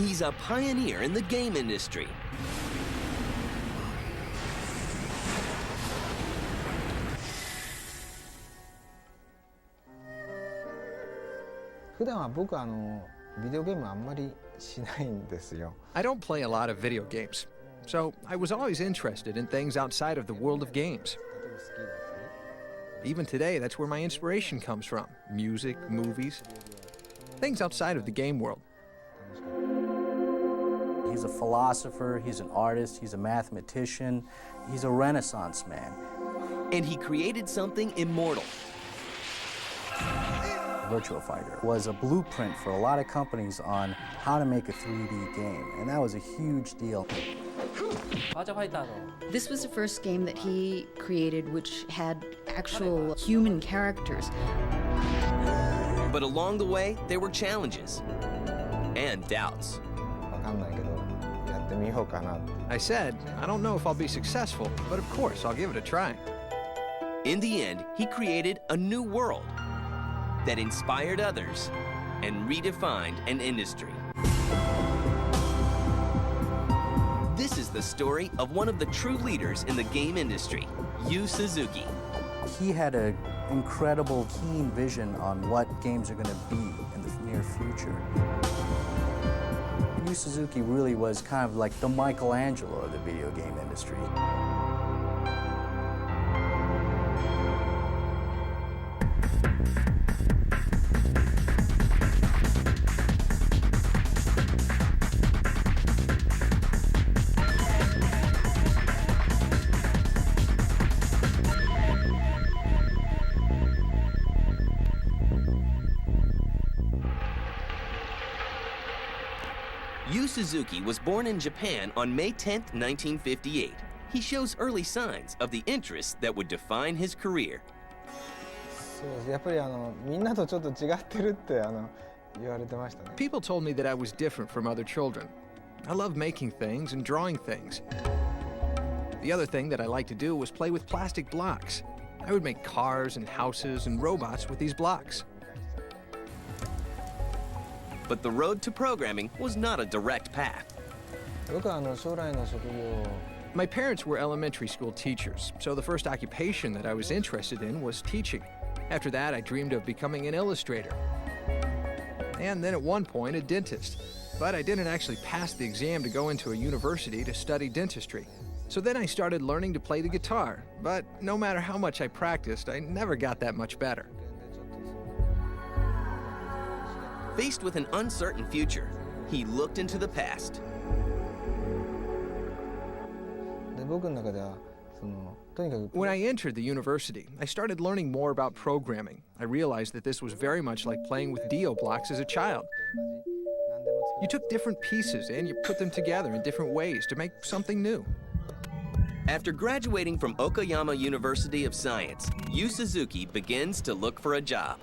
He's a pioneer in the game industry. I don't play a lot of video games, so I was always interested in things outside of the world of games. Even today, that's where my inspiration comes from. Music, movies, things outside of the game world. He's a philosopher, he's an artist, he's a mathematician, he's a Renaissance man. And he created something immortal. Virtua Fighter was a blueprint for a lot of companies on how to make a 3D game, and that was a huge deal. This was the first game that he created which had actual human characters. But along the way, there were challenges and doubts. I said, I don't know if I'll be successful, but of course I'll give it a try. In the end, he created a new world that inspired others and redefined an industry. This is the story of one of the true leaders in the game industry, Yu Suzuki. He had an incredible, keen vision on what games are going to be in the near future. Yu Suzuki really was kind of like the Michelangelo of the video game industry. Yu Suzuki was born in Japan on May 10, 1958. He shows early signs of the interests that would define his career. People told me that I was different from other children. I love making things and drawing things. The other thing that I liked to do was play with plastic blocks. I would make cars and houses and robots with these blocks. But the road to programming was not a direct path. My parents were elementary school teachers, so the first occupation that I was interested in was teaching. After that, I dreamed of becoming an illustrator. And then at one point, a dentist. But I didn't actually pass the exam to go into a university to study dentistry. So then I started learning to play the guitar. But no matter how much I practiced, I never got that much better. Faced with an uncertain future, he looked into the past. When I entered the university, I started learning more about programming. I realized that this was very much like playing with Dio blocks as a child. You took different pieces and you put them together in different ways to make something new. After graduating from Okayama University of Science, Yu Suzuki begins to look for a job.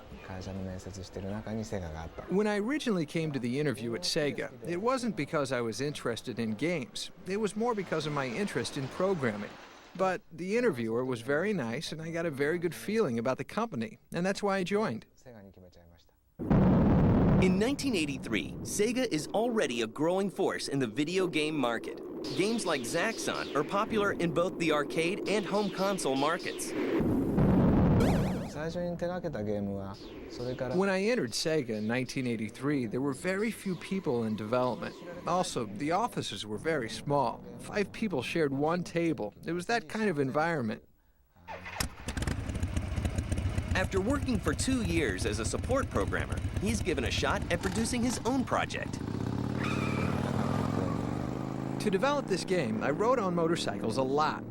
When I originally came to the interview at Sega, it wasn't because I was interested in games. It was more because of my interest in programming. But the interviewer was very nice, and I got a very good feeling about the company, and that's why I joined. In 1983, Sega is already a growing force in the video game market. Games like Zaxxon are popular in both the arcade and home console markets. When I entered Sega in 1983, there were very few people in development. Also, the offices were very small. 5 people shared one table. It was that kind of environment. After working for 2 years as a support programmer, he's given a shot at producing his own project. To develop this game, I rode on motorcycles a lot.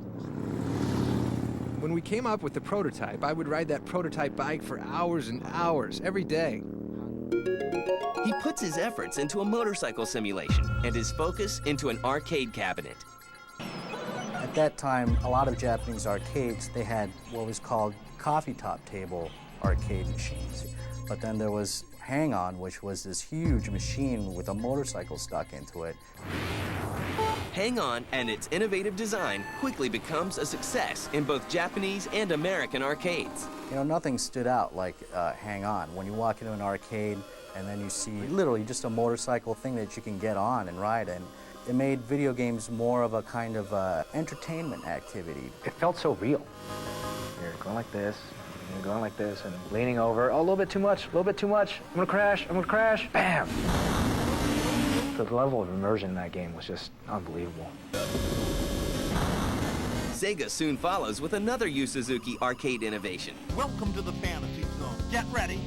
When we came up with the prototype, I would ride that prototype bike for hours and hours, every day. He puts his efforts into a motorcycle simulation and his focus into an arcade cabinet. At that time, a lot of Japanese arcades, they had what was called coffee top table arcade machines. But then there was Hang-On, which was this huge machine with a motorcycle stuck into it. Hang-On and its innovative design quickly becomes a success in both Japanese and American arcades. You know, nothing stood out like Hang-On. When you walk into an arcade, and then you see literally just a motorcycle thing that you can get on and ride in. It made video games more of a kind of entertainment activity. It felt so real. You're going like this, and you're going like this, and leaning over. Oh, a little bit too much, a little bit too much. I'm gonna crash, bam! The level of immersion in that game was just unbelievable. Sega soon follows with another Yu Suzuki arcade innovation. Welcome to the fantasy zone. Get ready.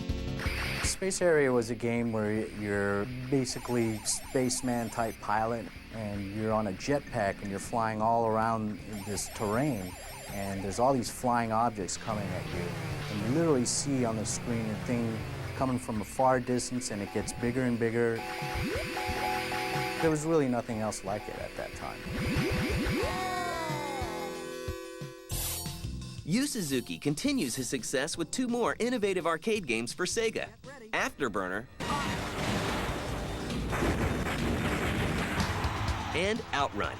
Space Area was a game where you're basically spaceman-type pilot, and you're on a jetpack, and you're flying all around in this terrain, and there's all these flying objects coming at you. And you literally see on the screen a thing coming from a far distance, and it gets bigger and bigger. There was really nothing else like it at that time. Yu Suzuki continues his success with two more innovative arcade games for Sega, Afterburner and Outrun.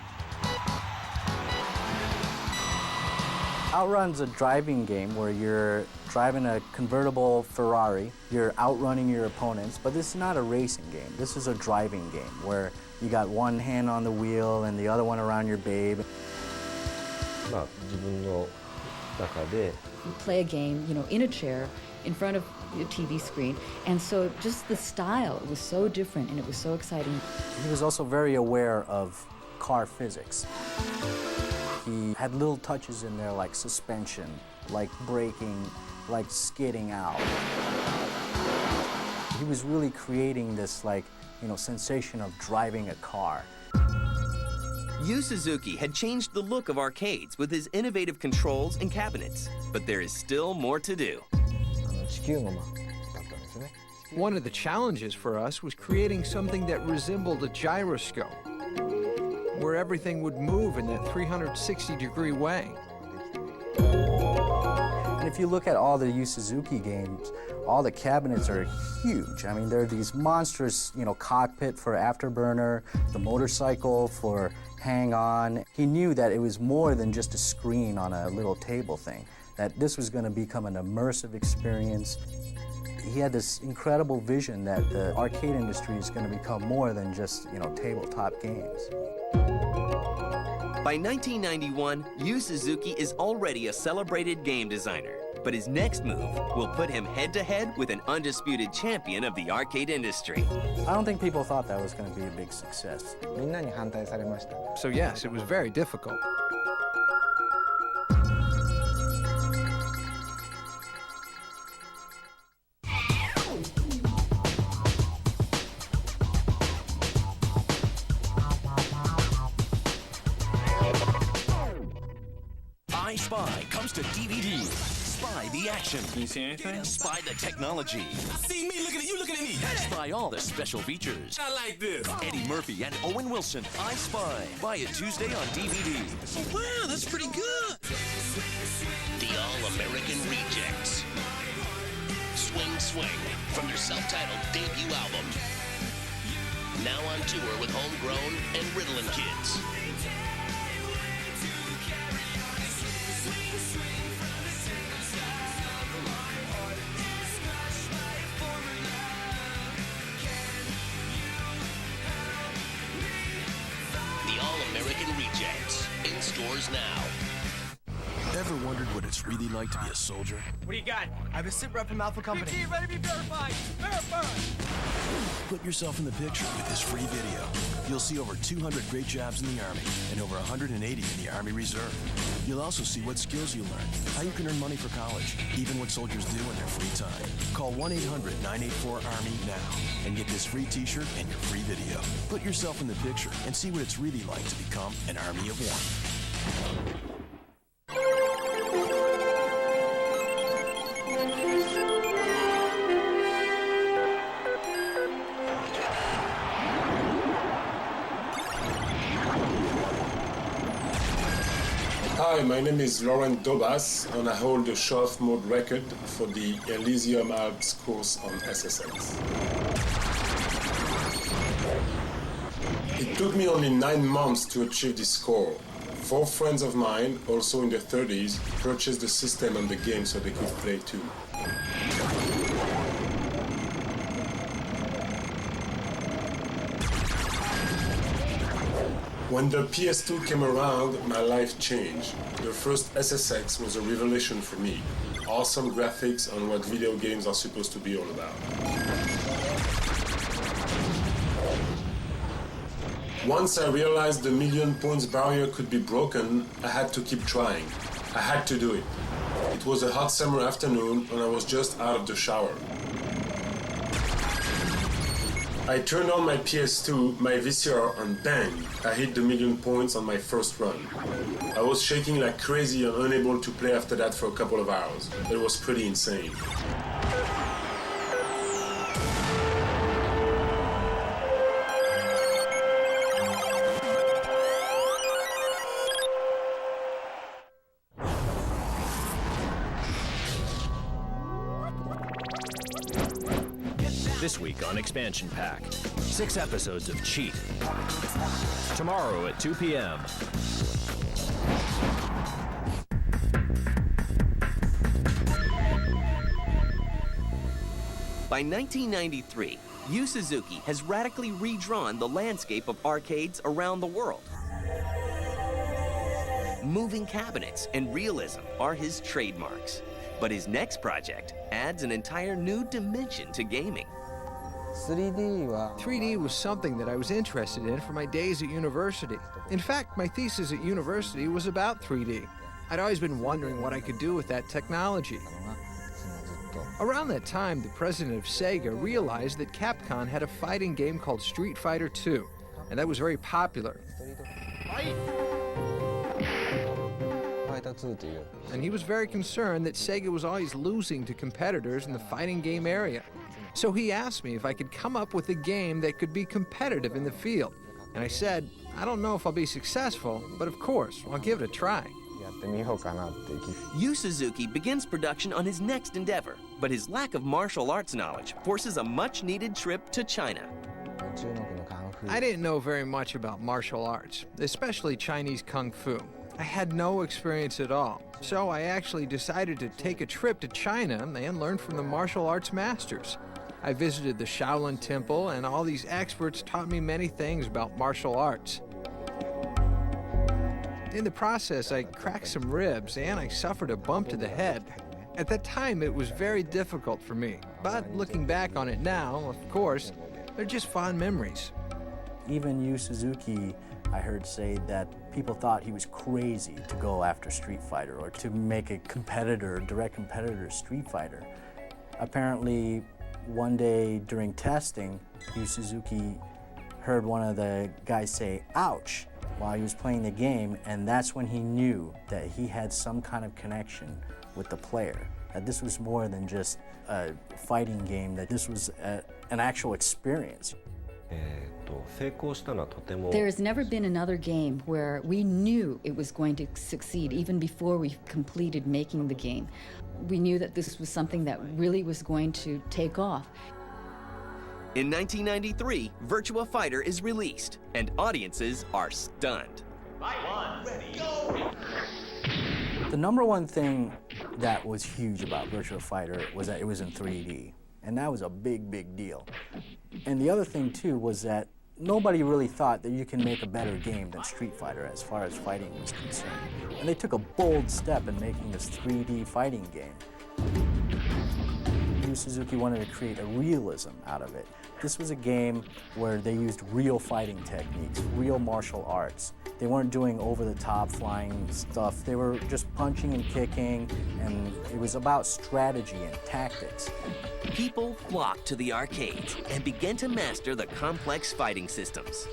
Outrun's a driving game where you're driving a convertible Ferrari, you're outrunning your opponents, but this is not a racing game. This is a driving game where you got one hand on the wheel and the other one around your babe. You play a game, in a chair, in front of a TV screen, and so just the style was so different and it was so exciting. He was also very aware of car physics. He had little touches in there like suspension, like braking, like skidding out. He was really creating this sensation of driving a car. Yu Suzuki had changed the look of arcades with his innovative controls and cabinets, but there is still more to do. One of the challenges for us was creating something that resembled a gyroscope, where everything would move in that 360-degree way. And if you look at all the Yu Suzuki games, all the cabinets are huge. I mean, there are these monstrous, cockpit for Afterburner, the motorcycle for Hang On. He knew that it was more than just a screen on a little table thing, that this was going to become an immersive experience. He had this incredible vision that the arcade industry is going to become more than just, tabletop games. By 1991, Yu Suzuki is already a celebrated game designer, but his next move will put him head-to-head with an undisputed champion of the arcade industry. I don't think people thought that was going to be a big success. So yes, it was very difficult. I Spy comes to DVD. Spy the action. Can you see anything? Spy the technology. See me looking at you, looking at me. Spy all the special features. I like this. Eddie Murphy and Owen Wilson. I Spy. Buy it Tuesday on DVD. Oh, wow, that's pretty good. The All-American Rejects. Swing Swing from their self-titled debut album. Now on tour with Homegrown and Ritalin Kids. All-American Rejects. In stores now. Ever wondered what it's really like to be a soldier? What do you got? I have a sit rep from Alpha Company. Ready to be verified. Verified. Put yourself in the picture with this free video. You'll see over 200 great jobs in the Army and over 180 in the Army Reserve. You'll also see what skills you learn, how you can earn money for college, even what soldiers do in their free time. Call 1-800-984-ARMY now and get this free t-shirt and your free video. Put yourself in the picture and see what it's really like to become an Army of One. Hi, my name is Laurent Dobas, and I hold the show-off mode record for the Elysium Alps course on SSX. It took me only 9 months to achieve this score. 4 friends of mine, also in their 30s, purchased the system and the game so they could play too. When the PS2 came around, my life changed. The first SSX was a revelation for me. Awesome graphics on what video games are supposed to be all about. Once I realized the million points barrier could be broken, I had to keep trying. I had to do it. It was a hot summer afternoon and I was just out of the shower. I turned on my PS2, my VCR, and bang, I hit the million points on my first run. I was shaking like crazy and unable to play after that for a couple of hours. It was pretty insane. This week on Expansion Pack, 6 episodes of Cheat. Tomorrow at 2 p.m. By 1993, Yu Suzuki has radically redrawn the landscape of arcades around the world. Moving cabinets and realism are his trademarks. But his next project adds an entire new dimension to gaming. 3D was something that I was interested in for my days at university. In fact, my thesis at university was about 3D. I'd always been wondering what I could do with that technology. Around that time, the president of Sega realized that Capcom had a fighting game called Street Fighter II, and that was very popular. And he was very concerned that Sega was always losing to competitors in the fighting game area. So he asked me if I could come up with a game that could be competitive in the field. And I said, I don't know if I'll be successful, but of course, I'll give it a try. Yu Suzuki begins production on his next endeavor, but his lack of martial arts knowledge forces a much-needed trip to China. I didn't know very much about martial arts, especially Chinese Kung Fu. I had no experience at all, so I actually decided to take a trip to China and learn from the martial arts masters. I visited the Shaolin Temple, and all these experts taught me many things about martial arts. In the process, I cracked some ribs, and I suffered a bump to the head. At that time, it was very difficult for me, but looking back on it now, of course, they're just fond memories. Even Yu Suzuki, I heard say that people thought he was crazy to go after Street Fighter or to make a competitor, direct competitor Street Fighter. Apparently, one day during testing, Yu Suzuki heard one of the guys say, "ouch," while he was playing the game, and that's when he knew that he had some kind of connection with the player, that this was more than just a fighting game, that this was an actual experience. There has never been another game where we knew it was going to succeed even before we completed making the game. We knew that this was something that really was going to take off. In 1993, Virtua Fighter is released, and audiences are stunned. The number one thing that was huge about Virtua Fighter was that it was in 3D, and that was a big, big deal. And the other thing, too, was that nobody really thought that you can make a better game than Street Fighter as far as fighting was concerned. And they took a bold step in making this 3D fighting game. Yu Suzuki wanted to create a realism out of it. This was a game where they used real fighting techniques, real martial arts. They weren't doing over-the-top flying stuff. They were just punching and kicking, and it was about strategy and tactics. People flocked to the arcades and began to master the complex fighting systems.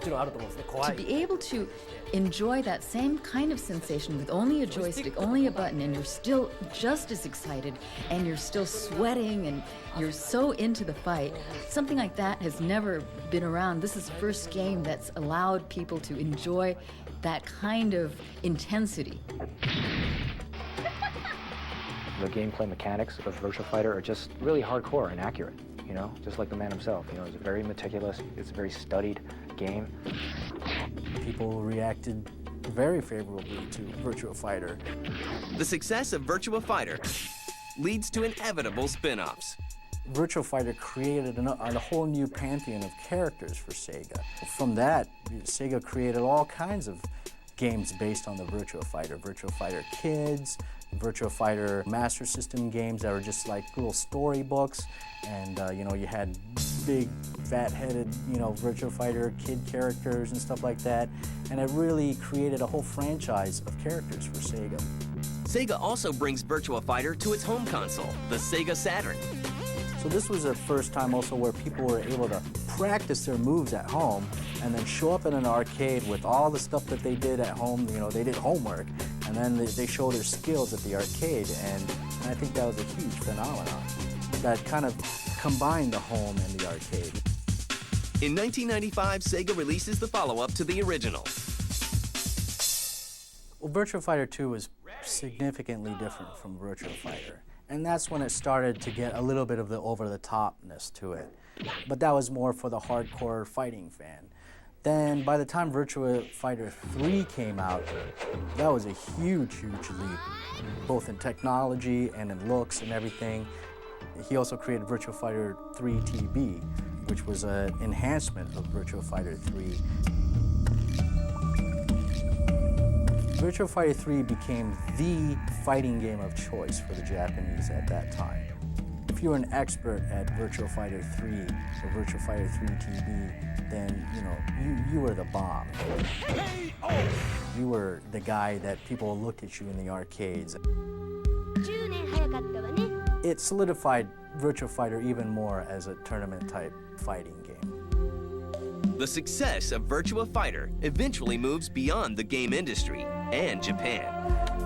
To be able to enjoy that same kind of sensation with only a joystick, only a button, and you're still just as excited, and you're still sweating, and you're so into the fight, something like that has never been around. This is the first game that's allowed people to enjoy that kind of intensity. The gameplay mechanics of Virtua Fighter are just really hardcore and accurate, you know, just like the man himself. You know, it's very meticulous, it's a very studied game. People reacted very favorably to Virtua Fighter. The success of Virtua Fighter leads to inevitable spin-offs. Virtua Fighter created a whole new pantheon of characters for Sega. From that, Sega created all kinds of games based on the Virtua Fighter. Virtua Fighter Kids, Virtua Fighter Master System games that were just like little storybooks, and you know, you had big, fat-headed, you know, Virtua Fighter kid characters and stuff like that, and it really created a whole franchise of characters for Sega. Sega also brings Virtua Fighter to its home console, the Sega Saturn. So this was the first time also where people were able to practice their moves at home and then show up in an arcade with all the stuff that they did at home. You know, they did homework, and then they show their skills at the arcade, and I think that was a huge phenomenon that kind of combined the home and the arcade. In 1995, Sega releases the follow-up to the original. Well, Virtua Fighter 2 was significantly different from Virtua Fighter, and that's when it started to get a little bit of the over-the-topness to it. But that was more for the hardcore fighting fan. Then by the time Virtua Fighter 3 came out, that was a huge, huge leap, both in technology and in looks and everything. He also created Virtua Fighter 3 TB, which was an enhancement of Virtua Fighter 3. Virtua Fighter 3 became the fighting game of choice for the Japanese at that time. If you were an expert at Virtua Fighter 3 or Virtua Fighter 3 TB, then you were the bomb. You were the guy that people looked at you in the arcades. It solidified Virtua Fighter even more as a tournament-type fighting game. The success of Virtua Fighter eventually moves beyond the game industry and Japan.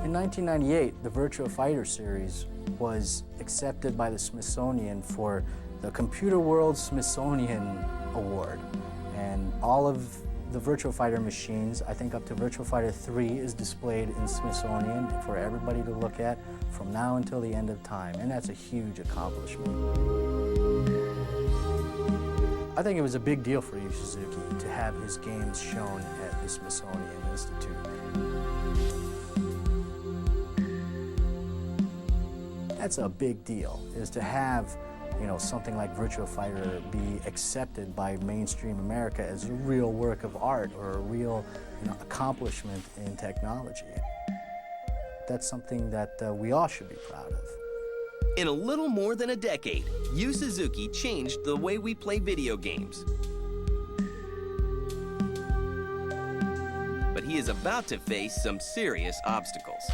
In 1998, the Virtua Fighter series was accepted by the Smithsonian for the Computer World Smithsonian Award. And all of the Virtua Fighter machines, I think up to Virtua Fighter 3, is displayed in Smithsonian for everybody to look at from now until the end of time, and that's a huge accomplishment. I think it was a big deal for Yu Suzuki to have his games shown at the Smithsonian Institute. That's a big deal, is to have something like Virtua Fighter be accepted by mainstream America as a real work of art or a real accomplishment in technology. That's something that we all should be proud of. In a little more than a decade, Yu Suzuki changed the way we play video games. But he is about to face some serious obstacles.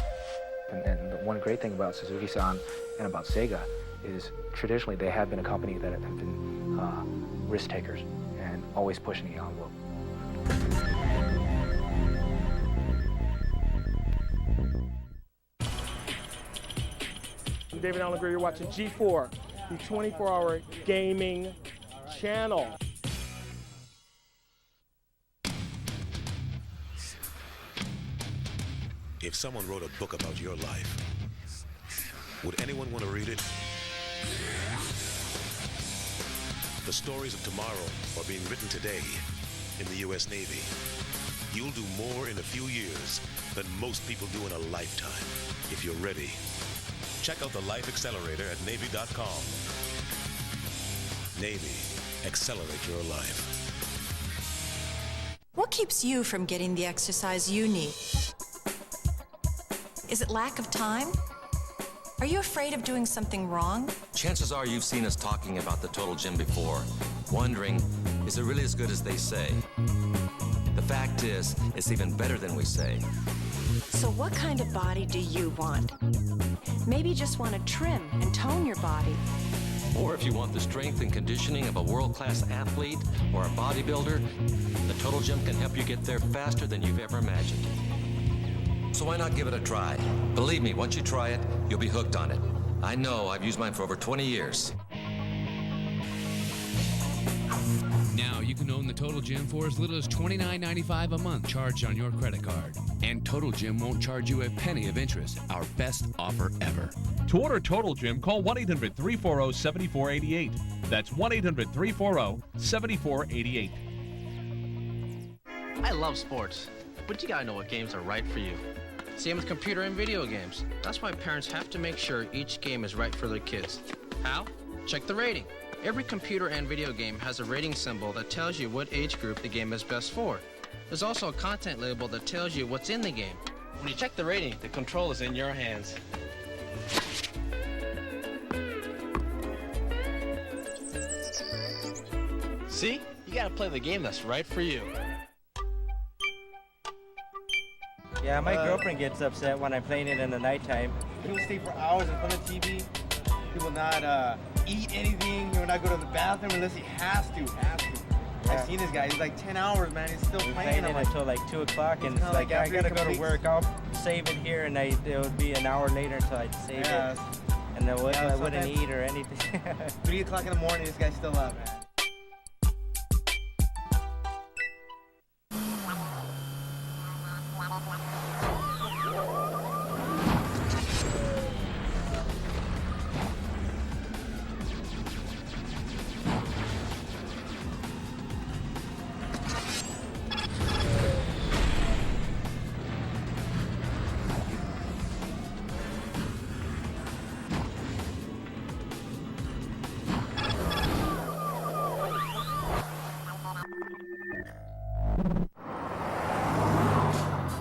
And the one great thing about Suzuki-san and about Sega is traditionally they have been a company that have been risk takers and always pushing the envelope. I'm David Allen Greer. You're watching G4, the 24-hour gaming channel. If someone wrote a book about your life, would anyone want to read it? The stories of tomorrow are being written today in the U.S. Navy. You'll do more in a few years than most people do in a lifetime, if you're ready. Check out the Life Accelerator at Navy.com. Navy, accelerate your life. What keeps you from getting the exercise you need? Is it lack of time? Are you afraid of doing something wrong? Chances are you've seen us talking about the Total Gym before, wondering, is it really as good as they say? The fact is, it's even better than we say. So what kind of body do you want? Maybe just want to trim and tone your body. Or if you want the strength and conditioning of a world-class athlete or a bodybuilder, the Total Gym can help you get there faster than you've ever imagined. So why not give it a try? Believe me, once you try it, you'll be hooked on it. I know, I've used mine for over 20 years. Now you can own the Total Gym for as little as $29.95 a month charged on your credit card. And Total Gym won't charge you a penny of interest. Our best offer ever. To order Total Gym, call 1-800-340-7488. That's 1-800-340-7488. I love sports, but you gotta know what games are right for you. Same with computer and video games. That's why parents have to make sure each game is right for their kids. How? Check the rating. Every computer and video game has a rating symbol that tells you what age group the game is best for. There's also a content label that tells you what's in the game. When you check the rating, the control is in your hands. See? You gotta play the game that's right for you. Yeah, my girlfriend gets upset when I'm playing it in the nighttime. He will stay for hours in front of the TV. He will not eat anything. He will not go to the bathroom unless he has to. Yeah. I've seen this guy. He's like 10 hours, man. He's still We're playing it until like 2 o'clock, and it's like I gotta go to work. I'll save it here, and it would be an hour later until I'd save it. And I wouldn't eat or anything. 3 o'clock in the morning, this guy's still up, man.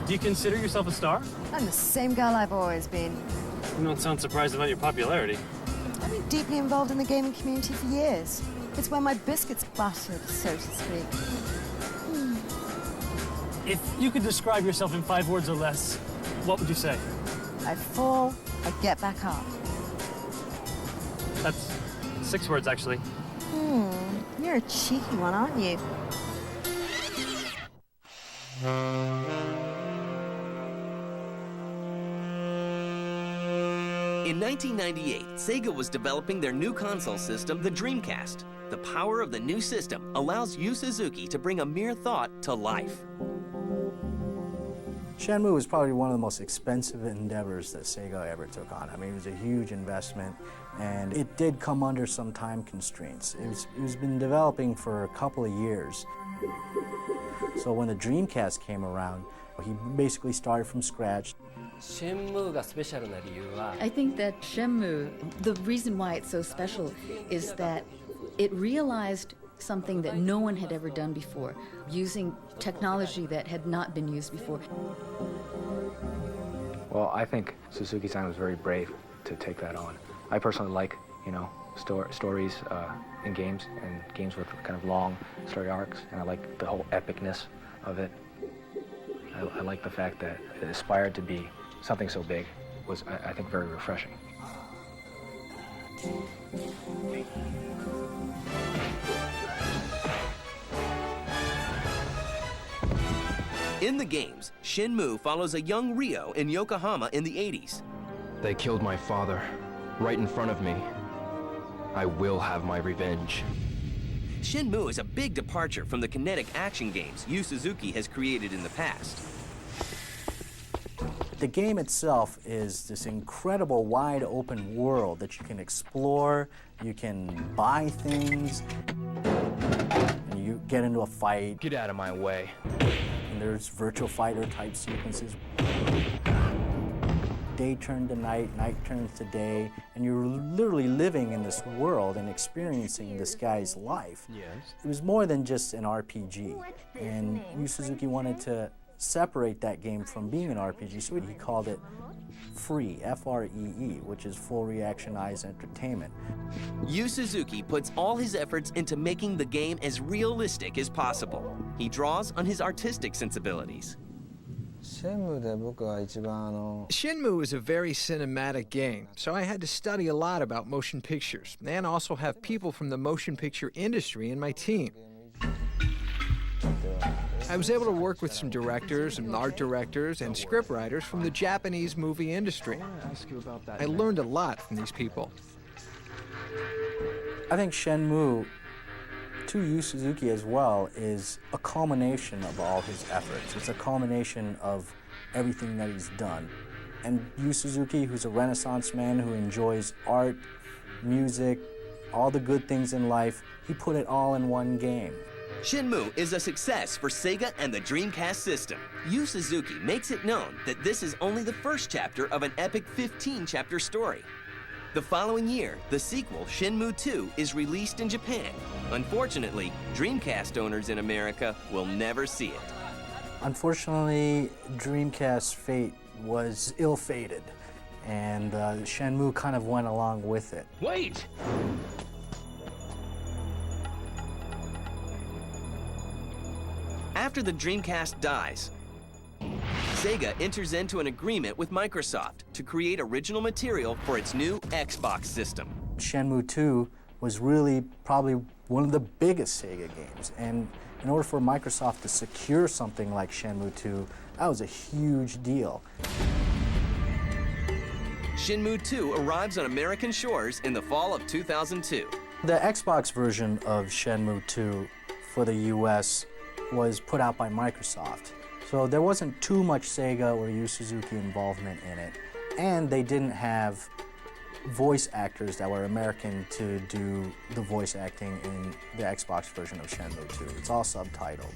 Do you consider yourself a star? I'm the same girl I've always been. You don't sound surprised about your popularity. I've been deeply involved in the gaming community for years. It's where my biscuits buttered, so to speak. If you could describe yourself in 5 words or less, what would you say? I fall, I get back up. That's 6 words, actually. You're a cheeky one, aren't you? In 1998, Sega was developing their new console system, the Dreamcast. The power of the new system allows Yu Suzuki to bring a mere thought to life. Shenmue was probably one of the most expensive endeavors that Sega ever took on. I mean, it was a huge investment, and it did come under some time constraints. It was been developing for a couple of years. So when the Dreamcast came around, he basically started from scratch. I think that Shenmue, the reason why it's so special is that it realized something that no one had ever done before, using technology that had not been used before. Well, I think Suzuki-san was very brave to take that on. I personally like, stories in games, and games with kind of long story arcs, and I like the whole epicness of it. I like the fact that it aspired to be something so big. Was, I think, very refreshing. In the games, Shenmue follows a young Ryo in Yokohama in the 80s. They killed my father, right in front of me. I will have my revenge. Shenmue is a big departure from the kinetic action games Yu Suzuki has created in the past. The game itself is this incredible wide open world that you can explore, you can buy things, and you get into a fight. Get out of my way. And there's virtual fighter type sequences. Day turned to night, night turns to day, and you're literally living in this world and experiencing this guy's life. Yes. It was more than just an RPG, and Yu Suzuki wanted to separate that game from being an RPG, so he called it FREE, F-R-E-E, which is Full Reaction Eyes Entertainment. Yu Suzuki puts all his efforts into making the game as realistic as possible. He draws on his artistic sensibilities. Shenmue is a very cinematic game, so I had to study a lot about motion pictures, and also have people from the motion picture industry in my team. I was able to work with some directors and art directors and scriptwriters from the Japanese movie industry. I learned a lot from these people. I think Shenmue, to Yu Suzuki as well, is a culmination of all his efforts. It's a culmination of everything that he's done. And Yu Suzuki, who's a Renaissance man who enjoys art, music, all the good things in life, he put it all in one game. Shenmue is a success for Sega and the Dreamcast system. Yu Suzuki makes it known that this is only the first chapter of an epic 15-chapter story. The following year, the sequel, Shenmue 2, is released in Japan. Unfortunately, Dreamcast owners in America will never see it. Unfortunately, Dreamcast's fate was ill-fated, and Shenmue kind of went along with it. Wait! After the Dreamcast dies, Sega enters into an agreement with Microsoft to create original material for its new Xbox system. Shenmue 2 was really probably one of the biggest Sega games, and in order for Microsoft to secure something like Shenmue 2, that was a huge deal. Shenmue 2 arrives on American shores in the fall of 2002. The Xbox version of Shenmue 2 for the US was put out by Microsoft. So there wasn't too much Sega or Yu Suzuki involvement in it. And they didn't have voice actors that were American to do the voice acting in the Xbox version of Shenmue 2. It's all subtitled.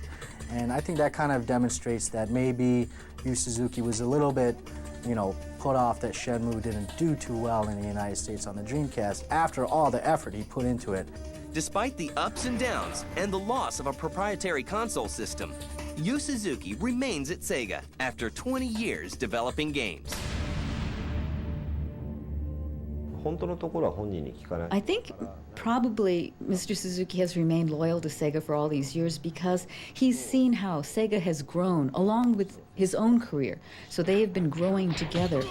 And I think that kind of demonstrates that maybe Yu Suzuki was a little bit, put off that Shenmue didn't do too well in the United States on the Dreamcast after all the effort he put into it. Despite the ups and downs and the loss of a proprietary console system, Yu Suzuki remains at Sega after 20 years developing games. I think probably Mr. Suzuki has remained loyal to Sega for all these years because he's seen how Sega has grown along with his own career. So they have been growing together.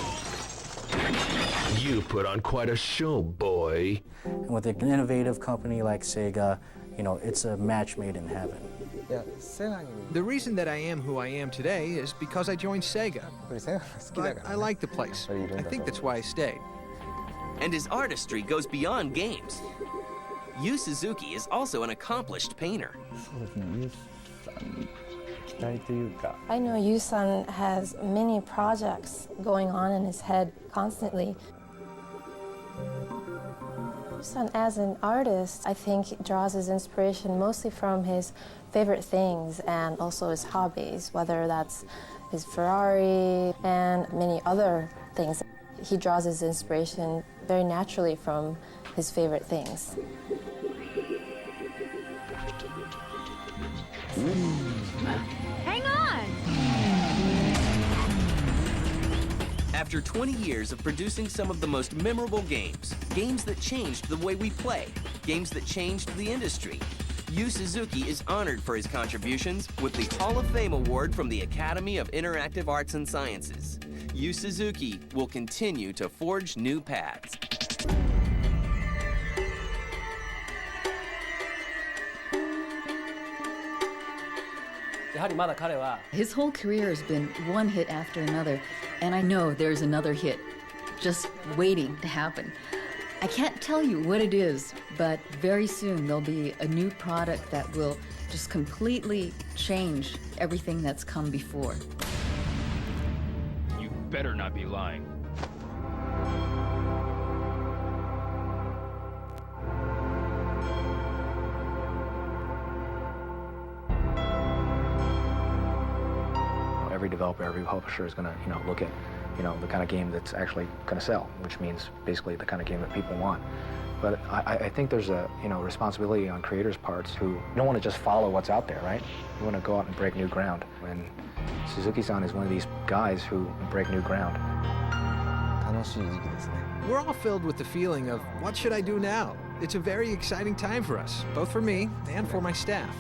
You put on quite a show, boy. And with an innovative company like Sega, it's a match made in heaven. The reason that I am who I am today is because I joined Sega. But I like the place. I think that's why I stayed. And his artistry goes beyond games. Yu Suzuki is also an accomplished painter. I know Yu-san has many projects going on in his head constantly. Yu-san, as an artist, I think draws his inspiration mostly from his favorite things and also his hobbies, whether that's his Ferrari and many other things. He draws his inspiration very naturally from his favorite things. Hang on! After 20 years of producing some of the most memorable games, games that changed the way we play, games that changed the industry, Yu Suzuki is honored for his contributions with the Hall of Fame Award from the Academy of Interactive Arts and Sciences. Yu Suzuki will continue to forge new paths. His whole career has been one hit after another, and I know there's another hit just waiting to happen. I can't tell you what it is, but very soon there'll be a new product that will just completely change everything that's come before. You better not be lying. Every developer, every publisher is going to, look at, the kind of game that's actually going to sell, which means basically the kind of game that people want. But I think there's a, responsibility on creators' parts who don't want to just follow what's out there, right? You want to go out and break new ground. And Suzuki-san is one of these guys who break new ground. We're all filled with the feeling of, what should I do now? It's a very exciting time for us, both for me and for my staff.